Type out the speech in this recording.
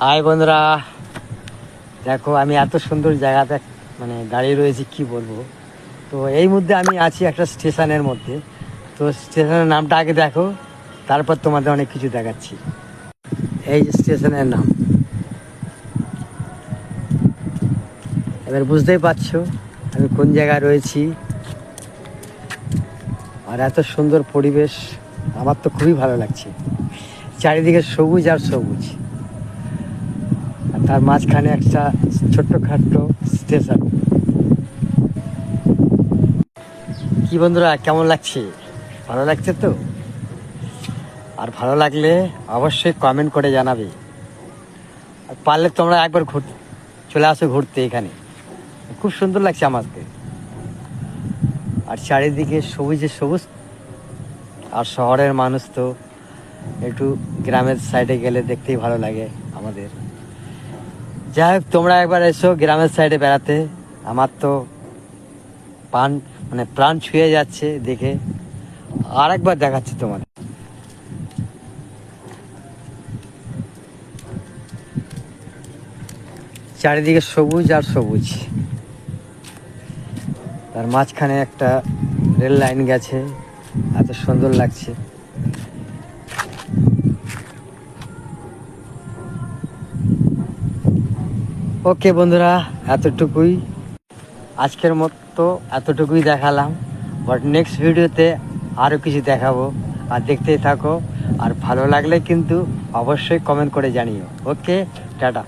High বন্ধুরা, দেখো আমি এত সুন্দর জায়গাতে মানে দাঁড়িয়ে রয়েছি কি বলবো। তো এই মধ্যে আমি আছি একটা স্টেশনের মধ্যে। তো স্টেশনের নামটা আগে দেখো, তারপর তোমাদের অনেক কিছু দেখাচ্ছি। এই যে স্টেশনের নাম, এবার বুঝতেই পারছো আমি কোন জায়গায় রয়েছি। আর এত সুন্দর পরিবেশ, আমার তো খুবই ভালো লাগছে। চারিদিকে সবুজ আর সবুজ, আর তার মাঝখানে একটা ছোট্টখাট্ট স্টেশন। কি বন্ধুরা, কেমন লাগছে? ভালো লাগছে তো? আর ভালো লাগলে অবশ্যই কমেন্ট করে জানাবে। আর পারলে তোমরা একবার চলে আসো ঘুরতে এখানে, খুব সুন্দর লাগছে আমাকে। আর চারিদিকে সবুজে সবুজ। আর শহরের মানুষ তো একটু গ্রামের সাইডে গেলে দেখতেই ভালো লাগে আমাদের। যাই হোক, তোমরা একবার এসো গ্রামের সাইডে বেড়াতে। আমার তো প্রাণ ছুঁয়ে যাচ্ছে দেখে। আর একবার দেখাচ্ছি তোমাদের। চারিদিকে সবুজ আর সবুজ, তার মাঝখানে একটা রেল লাইন গেছে, এত সুন্দর লাগছে। ওকে বন্ধুরা, এতটুকুই আজকের মতো, এতটুকুই দেখালাম। বাট নেক্সট ভিডিওতে আরও কিছু দেখাবো, আর দেখতেই থাকো। আর ভালো লাগলে কিন্তু অবশ্যই কমেন্ট করে জানিও। ওকে, টাটা।